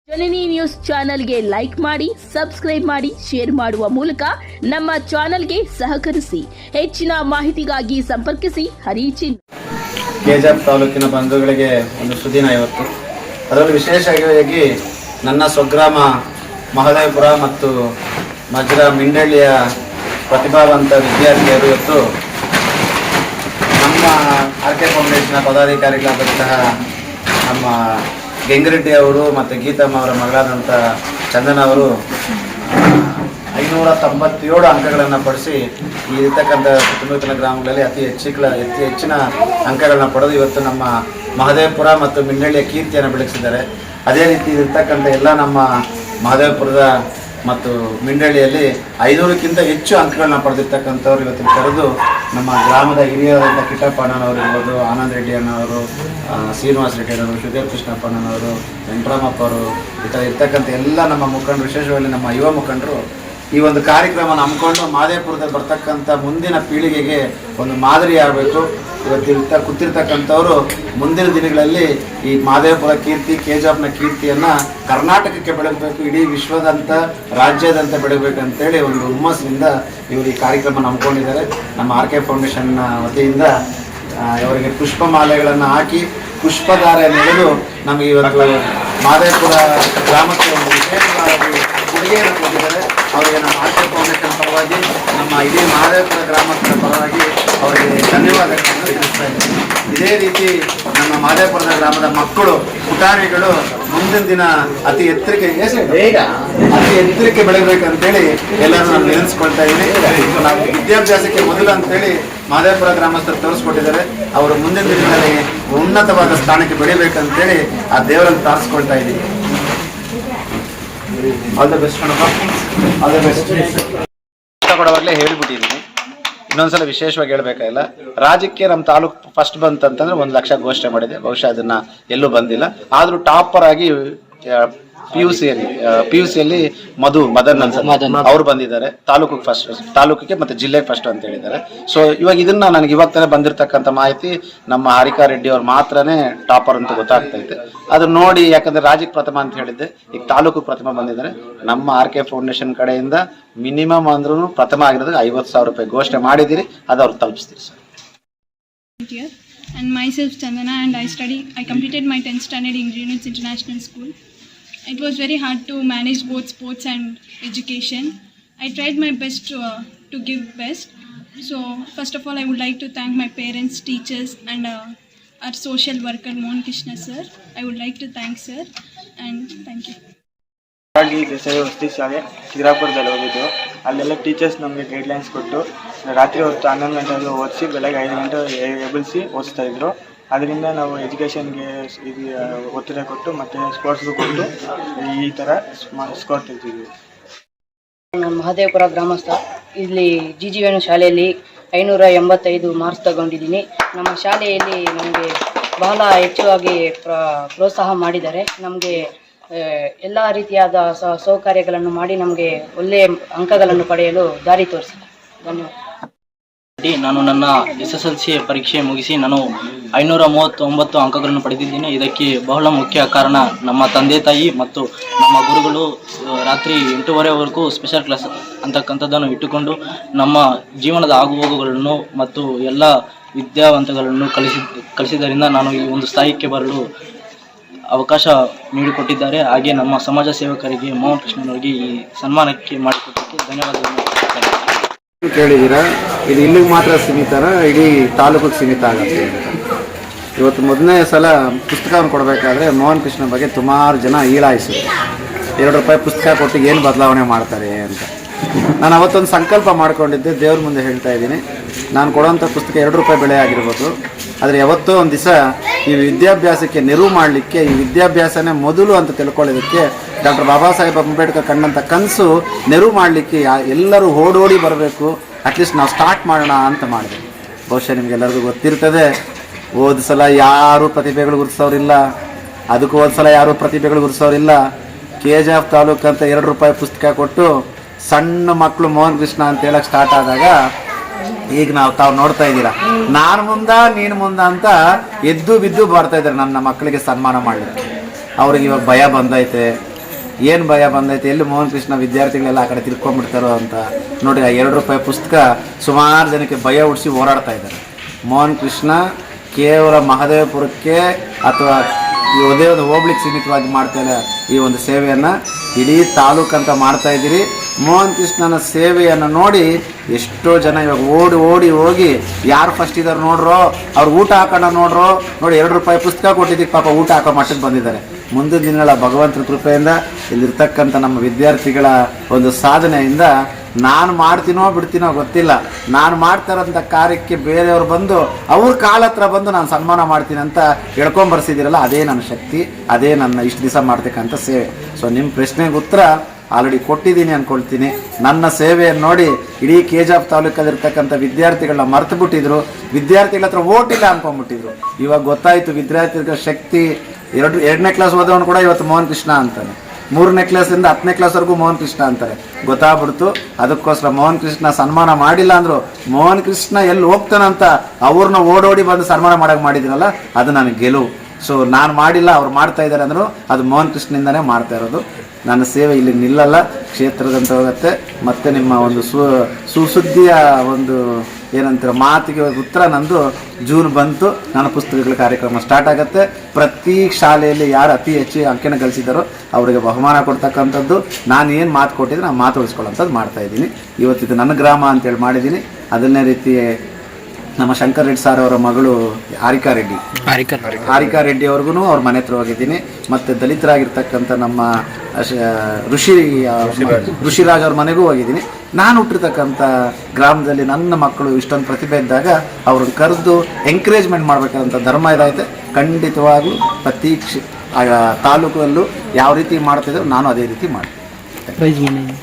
ಜನನಿ news ಚಾನೆಲ್ಗೆ like ಮಾಡಿ, subscribe ಮಾಡಿ, ಶೇರ್ ಮಾಡುವ ಮೂಲಕ ನಮ್ಮ ಚಾನೆಲ್ಗೆ ಸಹಕರಿಸಿ. ಹೆಚ್ಚಿನ ಮಾಹಿತಿಗಾಗಿ ಸಂಪರ್ಕಿಸಿ ಹರಿಚಿನ್. ಕೆಜೆಎಫ್ ತಾಲೂಕಿನ ಬಂಧುಗಳಿಗೆ ಒಂದು ಸುದಿನ ಇವತ್ತು. ಅದರಲ್ಲಿ ವಿಶೇಷವಾಗಿ ನನ್ನ ಸ್ವಗ್ರಾಮ ಮಹದೇವಪುರ ಮತ್ತು ಮಜ್ರಾ ಮಿಂಡಳ್ಳಿಯ ಪ್ರತಿಭಾವಂತ ವಿದ್ಯಾರ್ಥಿಯರು ಇವತ್ತು ನಮ್ಮ ಆರ್ಕೆ ಫೌಂಡೇಶನ್ ಪದಾಧಿಕಾರಿಗಳಾದಂತಹ ನಮ್ಮ ಗೆಂಗರೆಡ್ಡಿ ಅವರು ಮತ್ತು ಗೀತಮ್ಮ ಅವರ ಮಗಳಾದಂಥ ಚಂದನ ಅವರು 597 ಅಂಕಗಳನ್ನು ಪಡಿಸಿ ಇರತಕ್ಕಂಥ ಸುತ್ತಮುತ್ತಲಿನ ಗ್ರಾಮಗಳಲ್ಲಿ ಅತಿ ಹೆಚ್ಚಿನ ಅಂಕಗಳನ್ನ ಪಡೆದು ಇವತ್ತು ನಮ್ಮ ಮಹದೇವಪುರ ಮತ್ತು ಮಿಂಡಳ್ಳಿಯ ಕೀರ್ತಿಯನ್ನು ಬೆಳೆಸಿದ್ದಾರೆ. ಅದೇ ರೀತಿ ಇರತಕ್ಕಂಥ ಎಲ್ಲ ನಮ್ಮ ಮಹದೇವಪುರದ ಮತ್ತು ಮಿಂಡಳ್ಳಿಯಲ್ಲಿ 500ಕ್ಕಿಂತ ಹೆಚ್ಚು ಅಂಕಗಳನ್ನ ಪಡೆದಿರ್ತಕ್ಕಂಥವ್ರು ಇವತ್ತಿನ ಕರೆದು ನಮ್ಮ ಗ್ರಾಮದ ಹಿರಿಯರಾದಂಥ ಕಿಟ್ಟಪ್ಪ ಅಣ್ಣನವರು ಇರ್ಬೋದು, ಆನಂದ್ ರೆಡ್ಡಿ ಅಣ್ಣವರು, ಶ್ರೀನಿವಾಸ ರೆಡ್ಡಿ ಅಣ್ಣವರು, ಶುಗರ್ ಕೃಷ್ಣಪ್ಪ ಅಣ್ಣನವರು, ವೆಂಕಟರಾಮಪ್ಪ ಅವರು, ಈ ಥರ ಇರ್ತಕ್ಕಂಥ ಎಲ್ಲ ನಮ್ಮ ಮುಖಂಡರು, ವಿಶೇಷವಾಗಿ ನಮ್ಮ ಯುವ ಮುಖಂಡರು ಈ ಒಂದು ಕಾರ್ಯಕ್ರಮನ ಹಮ್ಮಿಕೊಂಡು ಮಹದೇವಪುರದಲ್ಲಿ ಬರ್ತಕ್ಕಂಥ ಮುಂದಿನ ಪೀಳಿಗೆಗೆ ಒಂದು ಮಾದರಿ ಆಗಬೇಕು. ಇವತ್ತು ಕೂತಿರ್ತಕ್ಕಂಥವರು ಮುಂದಿನ ದಿನಗಳಲ್ಲಿ ಈ ಮಹದೇವಪುರ ಕೀರ್ತಿ, ಕೆಜೆಎಫ್ನ ಕೀರ್ತಿಯನ್ನು ಕರ್ನಾಟಕಕ್ಕೆ ಬೆಳಗಬೇಕು, ಇಡೀ ವಿಶ್ವದಂತ ರಾಜ್ಯದಂತ ಬೆಳಗಬೇಕಂತೇಳಿ ಒಂದು ಹುಮ್ಮಸ್ಸಿನಿಂದ ಇವರು ಈ ಕಾರ್ಯಕ್ರಮ ಹಮ್ಮಿಕೊಂಡಿದ್ದಾರೆ. ನಮ್ಮ ಆರ್ಕೆ ಫೌಂಡೇಶನ್ನ ವತಿಯಿಂದ ಇವರಿಗೆ ಪುಷ್ಪಮಾಲೆಗಳನ್ನು ಹಾಕಿ ಪುಷ್ಪಧಾರ ನೆಲೆದು ನಮಗೆ ಇವತ್ತು ಮಹದೇವಪುರ ಗ್ರಾಮಕ್ಕೆ ಒಂದು ವಿಶೇಷವಾಗಿ ಕೊಡುಗೆಯನ್ನು ಕೊಟ್ಟಿದ್ದಾರೆ. ಅವರಿಗೆ ನಮ್ಮ ಆರ್ಕೆ ಫೌಂಡೇಶನ್ ಪರವಾಗಿ, ನಮ್ಮ ಇಡೀ ಮಹದೇವಪುರ ಗ್ರಾಮದ ಪರವಾಗಿ ಅವರಿಗೆ ಧನ್ಯವಾದಗಳನ್ನು ತಿಳಿಸ್ತಾ ಇದ್ದೀನಿ. ಇದೇ ರೀತಿ ನಮ್ಮ ಮಹದೇವಪುರದ ಗ್ರಾಮದ ಮಕ್ಕಳು, ಪುಟಾಣಿಗಳು ಮುಂದಿನ ದಿನ ಅತಿ ಎತ್ತರಕ್ಕೆ ಬೆಳೆಯಬೇಕಂತೇಳಿ ಎಲ್ಲರೂ ನಾನು ನೆನೆಸ್ಕೊಳ್ತಾ ಇದ್ದೀನಿ. ನಾವು ವಿದ್ಯಾಭ್ಯಾಸಕ್ಕೆ ಮೊದಲು ಅಂತೇಳಿ ಮಹದೇವಪುರ ಗ್ರಾಮಸ್ಥರು ತೋರಿಸ್ಕೊಟ್ಟಿದ್ದಾರೆ. ಅವರು ಮುಂದಿನ ದಿನದಲ್ಲಿ ಉನ್ನತವಾದ ಸ್ಥಾನಕ್ಕೆ ಬೆಳಿಬೇಕಂತೇಳಿ ಆ ದೇವರನ್ನು ಪ್ರಾರ್ಥಿಸ್ಕೊಳ್ತಾ ಇದ್ದೀನಿ. ಆಲ್ ದ ಬೆಸ್ಟ್ ಕಣಪ್ಪ, ಆಲ್ ದ ಬೆಸ್ಟ್. ಕೊಡೋವಾಗಲೇ ಹೇಳಿಬಿಟ್ಟಿದ್ದೀನಿ, ಇನ್ನೊಂದ್ಸಲ ವಿಶೇಷವಾಗಿ ಹೇಳ್ಬೇಕಾಗಿಲ್ಲ. ರಾಜ್ಯಕ್ಕೆ ನಮ್ಮ ತಾಲೂಕು ಫಸ್ಟ್ ಬಂತಂತಂದ್ರೆ 1 ಲಕ್ಷ ಘೋಷಣೆ ಮಾಡಿದೆ. ಬಹುಶಃ ಅದನ್ನ ಎಲ್ಲೂ ಬಂದಿಲ್ಲ. ಆದ್ರೂ ಟಾಪರ್ ಆಗಿ PUCಯಲ್ಲಿ ಮದನ್ ಅವ್ರು ಬಂದಿದ್ದಾರೆ. ತಾಲೂಕಿಗೆ ಮತ್ತೆ ಜಿಲ್ಲೆಗೆ ಫಸ್ಟ್ ಅಂತ ಹೇಳಿದ್ದಾರೆ. ಸೊ ಇವಾಗ ಇದನ್ನ ನನಗೆ ಇವಾಗ ತಾನೇ ಬಂದಿರತಕ್ಕಂಥ ಮಾಹಿತಿ ನಮ್ಮ ಹಾರಿಕಾ ರೆಡ್ಡಿ ಅವ್ರು ಮಾತ್ರನೇ ಟಾಪರ್ ಅಂತ ಗೊತ್ತಾಗ್ತಾ ಇದೆ. ಅದನ್ನ ನೋಡಿ, ಯಾಕಂದ್ರೆ ರಾಜ್ಯಕ್ಕೆ ಪ್ರಥಮ ಅಂತ ಹೇಳಿದ್ದೆ, ಈಗ ತಾಲೂಕು ಪ್ರಥಮ ಬಂದಿದ್ದಾರೆ. ನಮ್ಮ ಆರ್ಕೆ ಫೌಂಡೇಶನ್ ಕಡೆಯಿಂದ ಮಿನಿಮಮ್ ಅಂದ್ರೂ ಪ್ರಥಮ ಆಗಿರೋದಕ್ಕೆ 50,000 ರೂಪಾಯಿ ಘೋಷಣೆ ಮಾಡಿದ್ದೀರಿ. ಅದು ಅವ್ರು ತಲುಪಿಸ್ತೀರಿ sir. And myself Chandana, and I completed my 10th standard in Greenwich International School. It was very hard to manage both sports and education. I tried my best to give best. So first of all, I would like to thank my parents, teachers, and our social worker Mohan Krishna sir. I would like to thank sir, and thank you. Desai ವಸತಿ ಶಾಲೆ ಕಿರಾಪುರದಲ್ಲಿ ಹೋಗಿದ್ದು. ಅಲ್ಲೆಲ್ಲ teachers ನಮಗೆ guidelines ಕೊಟ್ಟು ರಾತ್ರಿ ಹೊತ್ತು 11 ಗಂಟೆಗೆ ಓದಿಸಿ ಬೆಳಗ್ಗೆ 5 ಗಂಟೆ ಎಬ್ಬಿಸಿ ಓದಿಸ್ತಾ ಇದ್ರು. ಅದರಿಂದ ನಾವು ಎಜುಕೇಷನ್ಗೆ ಒತ್ತಡ ಕೊಟ್ಟು ಮತ್ತು ಸ್ಪೋರ್ಟ್ಸ್ಗೂ ಕೊಟ್ಟು ಈ ಥರ ಸ್ಕೋರ್ ತೆಗೆದಿದ್ವಿ. ನಾನು ಮಹದೇವಪುರ ಗ್ರಾಮಸ್ಥ. ಇಲ್ಲಿ ಜಿವೇಣು ಶಾಲೆಯಲ್ಲಿ 585 ಮಾರ್ಕ್ಸ್ ತಗೊಂಡಿದ್ದೀನಿ. ನಮ್ಮ ಶಾಲೆಯಲ್ಲಿ ನಮಗೆ ಬಹಳ ಹೆಚ್ಚಾಗಿ ಪ್ರೋತ್ಸಾಹ ಮಾಡಿದ್ದಾರೆ. ನಮಗೆ ಎಲ್ಲ ರೀತಿಯಾದ ಸೌಕರ್ಯಗಳನ್ನು ಮಾಡಿ ನಮಗೆ ಒಳ್ಳೆಯ ಅಂಕಗಳನ್ನು ಪಡೆಯಲು ದಾರಿ ತೋರಿಸಿದ್ದಾರೆ. ಧನ್ಯವಾದ. ನಾನು ನನ್ನ SSLC ಪರೀಕ್ಷೆ ಮುಗಿಸಿ ನಾನು 539 ಅಂಕಗಳನ್ನು ಪಡೆದಿದ್ದೀನಿ. ಇದಕ್ಕೆ ಬಹಳ ಮುಖ್ಯ ಕಾರಣ ನಮ್ಮ ತಂದೆ ತಾಯಿ ಮತ್ತು ನಮ್ಮ ಗುರುಗಳು. ರಾತ್ರಿ 8:30ವರೆಗೂ ಸ್ಪೆಷಲ್ ಕ್ಲಾಸ್ ಅಂತಕ್ಕಂಥದ್ದನ್ನು ಇಟ್ಟುಕೊಂಡು ನಮ್ಮ ಜೀವನದ ಆಗುಹೋಗುಗಳನ್ನು ಮತ್ತು ಎಲ್ಲ ವಿದ್ಯಾವಂತಗಳನ್ನು ಕಲಿಸಿದ್ದರಿಂದ ನಾನು ಈ ಒಂದು ಸ್ಥಾಯಿಗೆ ಬರಲು ಅವಕಾಶ ನೀಡಿಕೊಟ್ಟಿದ್ದಾರೆ. ಹಾಗೆ ನಮ್ಮ ಸಮಾಜ ಸೇವಕರಿಗೆ ಮೋಹನ್ ಕೃಷ್ಣನವರಿಗೆ ಈ ಸನ್ಮಾನಕ್ಕೆ ಮಾಡಿಕೊಟ್ಟಕ್ಕೆ ಧನ್ಯವಾದಗಳನ್ನು. ಕೇಳಿದ್ದೀರಾ, ಇದು ಇಲ್ಲಿಗೆ ಮಾತ್ರ ಸೀಮಿತನ, ಇಡೀ ತಾಲೂಕಿಗೆ ಸೀಮಿತ ಆಗುತ್ತೆ? ಇವತ್ತು ಮೊದಲನೇ ಸಲ ಪುಸ್ತಕವನ್ನು ಕೊಡಬೇಕಾದ್ರೆ ಮೋಹನ್ ಕೃಷ್ಣ ಬಗ್ಗೆ ಸುಮಾರು ಜನ ಹೀಳಾಯಿಸಿದ್ರು. 2 ರೂಪಾಯಿ ಪುಸ್ತಕ ಕೊಟ್ಟು ಏನು ಬದಲಾವಣೆ ಮಾಡ್ತಾರೆ ಅಂತ. ನಾನು ಅವತ್ತೊಂದು ಸಂಕಲ್ಪ ಮಾಡ್ಕೊಂಡಿದ್ದೆ, ದೇವ್ರ ಮುಂದೆ ಹೇಳ್ತಾ ಇದ್ದೀನಿ, ನಾನು ಕೊಡೋಂಥ ಪುಸ್ತಕ 2 ರೂಪಾಯಿ ಬೆಲೆ ಆಗಿರ್ಬೋದು, ಆದರೆ ಯಾವತ್ತೋ ಒಂದು ದಿವಸ ಈ ವಿದ್ಯಾಭ್ಯಾಸಕ್ಕೆ ನೆರವು ಮಾಡಲಿಕ್ಕೆ, ಈ ವಿದ್ಯಾಭ್ಯಾಸನೇ ಮೊದಲು ಅಂತ ತಿಳ್ಕೊಳ್ಳೋದಕ್ಕೆ ಡಾಕ್ಟರ್ ಬಾಬಾ ಸಾಹೇಬ್ ಅಂಬೇಡ್ಕರ್ ಕಂಡಂಥ ಕನಸು ನೆರವು ಮಾಡಲಿಕ್ಕೆ ಎಲ್ಲರೂ ಓಡೋಡಿ ಬರಬೇಕು, ಅಟ್ಲೀಸ್ಟ್ ನಾವು ಸ್ಟಾರ್ಟ್ ಮಾಡೋಣ ಅಂತ ಮಾಡಿದೆ. ಬಹುಶಃ ನಿಮಗೆಲ್ಲರಿಗೂ ಗೊತ್ತಿರ್ತದೆ, ಹೋದ ಸಲ ಯಾರೂ ಪ್ರತಿಭೆಗಳು ಗುರುತಿಸೋರಿಲ್ಲ, ಅದಕ್ಕೂ ಹೋದ ಸಲ ಯಾರೂ ಪ್ರತಿಭೆಗಳು ಗುರುತಿಸೋರಿಲ್ಲ. ಕೆಜೆಎಫ್ ತಾಲೂಕು ಅಂತ 2 ರೂಪಾಯಿ ಪುಸ್ತಕ ಕೊಟ್ಟು ಸಣ್ಣ ಮಕ್ಕಳು ಮೋಹನ್ ಕೃಷ್ಣ ಅಂತ ಹೇಳಕ್ಕೆ ಸ್ಟಾರ್ಟ್ ಆದಾಗ ಈಗ ತಾವು ನೋಡ್ತಾ ಇದ್ದೀರಾ, ನಾನು ಮುಂದ ನೀನು ಮುಂದ ಅಂತ ಎದ್ದು ಬಿದ್ದು ಬರ್ತಾ ಇದ್ದಾರೆ ನನ್ನ ಮಕ್ಕಳಿಗೆ ಸನ್ಮಾನ ಮಾಡಲಿಕ್ಕೆ. ಅವ್ರಿಗೆ ಇವಾಗ ಭಯ ಬಂದೈತೆ, ಏನು ಭಯ ಬಂದೈತೆ, ಎಲ್ಲಿ ಮೋಹನ್ ಕೃಷ್ಣ ವಿದ್ಯಾರ್ಥಿಗಳೆಲ್ಲ ಆ ಕಡೆ ತಿರ್ಕೊಂಡ್ಬಿಡ್ತಾರೋ ಅಂತ ನೋಡಿ. ಆ 2 ರೂಪಾಯಿ ಪುಸ್ತಕ ಸುಮಾರು ಜನಕ್ಕೆ ಭಯ ಹುಡಿಸಿ ಹೋರಾಡ್ತಾ ಇದ್ದಾರೆ. ಮೋಹನ್ ಕೃಷ್ಣ ಕೇವಲ ಮಹದೇವಪುರಕ್ಕೆ ಅಥವಾ ಯಾವುದೇ ಒಂದು ಹೋಗ್ಲಿಕ್ಕೆ ಸೀಮಿತವಾಗಿ ಮಾಡ್ತಾ ಇಲ್ಲ. ಈ ಒಂದು ಸೇವೆಯನ್ನು ಇಡೀ ತಾಲೂಕಂತ ಮಾಡ್ತಾ ಇದ್ದೀರಿ. ಮೋಹನ್ ಕೃಷ್ಣನ ಸೇವೆಯನ್ನು ನೋಡಿ ಎಷ್ಟೋ ಜನ ಇವಾಗ ಓಡಿ ಓಡಿ ಹೋಗಿ ಯಾರು ಫಸ್ಟ್ ಇದ್ದಾರೆ ನೋಡ್ರೋ, ಅವ್ರು ಊಟ ಹಾಕೋಣ ನೋಡ್ರೋ, ನೋಡಿ 2 ರೂಪಾಯಿ ಪುಸ್ತಕ ಕೊಟ್ಟಿದ್ದಕ್ಕೆ ಪಾಪ ಊಟ ಹಾಕೋ ಮಟ್ಟಕ್ಕೆ ಬಂದಿದ್ದಾರೆ. ಮುಂದಿನ ದಿನಗಳ ಭಗವಂತನ ಕೃಪೆಯಿಂದ ಇಲ್ಲಿರ್ತಕ್ಕಂಥ ನಮ್ಮ ವಿದ್ಯಾರ್ಥಿಗಳ ಒಂದು ಸಾಧನೆಯಿಂದ ನಾನು ಮಾಡ್ತೀನೋ ಬಿಡ್ತೀನೋ ಗೊತ್ತಿಲ್ಲ, ನಾನು ಮಾಡ್ತಾ ಇರೋಂಥ ಕಾರ್ಯಕ್ಕೆ ಬೇರೆಯವರು ಬಂದು ಅವ್ರ ಕಾಲ ಹತ್ರ ಬಂದು ನಾನು ಸನ್ಮಾನ ಮಾಡ್ತೀನಿ ಅಂತ ಹೇಳ್ಕೊಂಬರ್ಸಿದ್ದೀರಲ್ಲ, ಅದೇ ನನ್ನ ಶಕ್ತಿ, ಅದೇ ನನ್ನ ಇಷ್ಟು ದಿವಸ ಮಾಡ್ತಕ್ಕಂಥ ಸೇವೆ. ಸೊ ನಿಮ್ಮ ಪ್ರಶ್ನೆಗೆ ಉತ್ತರ ಆಲ್ರೆಡಿ ಕೊಟ್ಟಿದ್ದೀನಿ ಅಂದ್ಕೊಳ್ತೀನಿ. ನನ್ನ ಸೇವೆಯನ್ನು ನೋಡಿ ಇಡೀ ಕೆಜಾಪ್ ತಾಲೂಕಲ್ಲಿರ್ತಕ್ಕಂಥ ವಿದ್ಯಾರ್ಥಿಗಳನ್ನ ಮರ್ತು ಬಿಟ್ಟಿದ್ರು, ವಿದ್ಯಾರ್ಥಿಗಳ ಹತ್ರ ಓಟಿಲ್ಲ ಅಂದ್ಕೊಂಡ್ಬಿಟ್ಟಿದ್ರು. ಇವಾಗ ಗೊತ್ತಾಯಿತು ವಿದ್ಯಾರ್ಥಿಗಳ ಶಕ್ತಿ. 2ನೇ ಕ್ಲಾಸ್ ಓದೋನು ಕೂಡ ಇವತ್ತು ಮೋಹನ್ ಕೃಷ್ಣ ಅಂತಾನೆ, 3ನೇ ಕ್ಲಾಸಿಂದ 10ನೇ ಕ್ಲಾಸ್ವರೆಗೂ ಮೋಹನ್ ಕೃಷ್ಣ ಅಂತಾರೆ. ಗೊತ್ತಾಗ್ಬಿಡ್ತು. ಅದಕ್ಕೋಸ್ಕರ ಮೋಹನ್ ಕೃಷ್ಣ ಸನ್ಮಾನ ಮಾಡಿಲ್ಲ ಅಂದರು, ಮೋಹನ್ ಕೃಷ್ಣ ಎಲ್ಲಿ ಹೋಗ್ತಾನಂತ ಅವ್ರನ್ನ ಓಡೋಡಿ ಬಂದು ಸನ್ಮಾನ ಮಾಡೋಕೆ ಮಾಡಿದ್ರಲ್ಲ, ಅದು ನನಗೆ ಗೆಲುವು. ಸೊ ನಾನು ಮಾಡಿಲ್ಲ, ಅವ್ರು ಮಾಡ್ತಾ ಇದ್ದಾರೆ ಅಂದರು, ಅದು ಮೋಹನ್ ಕೃಷ್ಣನಿಂದನೇ ಮಾಡ್ತಾ ಇರೋದು. ನನ್ನ ಸೇವೆ ಇಲ್ಲಿ ನಿಲ್ಲಲ್ಲ, ಕ್ಷೇತ್ರದಂತ ಹೋಗುತ್ತೆ. ಮತ್ತು ನಿಮ್ಮ ಒಂದು ಸುಸುದ್ದಿಯ ಒಂದು ಏನಂತೀರ ಮಾತಿಗೆ ಉತ್ತರ ನಂದು ಜೂನ್ ಬಂತು, ನನ್ನ ಪುಸ್ತಕಗಳ ಕಾರ್ಯಕ್ರಮ ಸ್ಟಾರ್ಟ್ ಆಗುತ್ತೆ. ಪ್ರತಿ ಶಾಲೆಯಲ್ಲಿ ಯಾರು ಅತಿ ಹೆಚ್ಚು ಅಂಕೆನ ಗಳಿಸಿದ್ದಾರೋ ಅವರಿಗೆ ಬಹುಮಾನ ಕೊಡ್ತಕ್ಕಂಥದ್ದು. ನಾನು ಏನು ಮಾತು ಕೊಟ್ಟಿದ್ರೆ ನಾನು ಮಾತು ಉಳಿಸ್ಕೊಳ್ಳೋಂಥದ್ದು ಮಾಡ್ತಾಯಿದ್ದೀನಿ. ಇವತ್ತಿದು ನನ್ನ ಗ್ರಾಮ ಅಂತೇಳಿ ಮಾಡಿದ್ದೀನಿ. ಅದನ್ನೇ ರೀತಿ ನಮ್ಮ ಶಂಕರ್ ರೆಡ್ಡಿ ಸರ್ ಅವರ ಮಗಳು ಹಾರಿಕಾ ರೆಡ್ಡಿ ಅವ್ರಿಗೂ ಅವ್ರ ಮನೆ ಹತ್ರ ಹೋಗಿದ್ದೀನಿ. ಮತ್ತು ದಲಿತರಾಗಿರ್ತಕ್ಕಂಥ ನಮ್ಮ ಋಷಿರಾಜ್ ಅವ್ರ ಮನೆಗೂ ಹೋಗಿದ್ದೀನಿ. ನಾನು ಹುಟ್ಟಿರ್ತಕ್ಕಂಥ ಗ್ರಾಮದಲ್ಲಿ ನನ್ನ ಮಕ್ಕಳು ಇಷ್ಟೊಂದು ಪ್ರತಿಭೆ ಇದ್ದಾಗ ಅವ್ರನ್ನ ಕರೆದು ಎಂಕರೇಜ್ಮೆಂಟ್ ಮಾಡಬೇಕಂತ ಧರ್ಮ ಇದಾಯ್ತು. ಖಂಡಿತವಾಗ್ಲೂ ಪ್ರತಿ ತಾಲೂಕಲ್ಲೂ ಯಾವ ರೀತಿ ಮಾಡ್ತಿದ್ರು ನಾನು ಅದೇ ರೀತಿ ಮಾಡ್ತೀನಿ.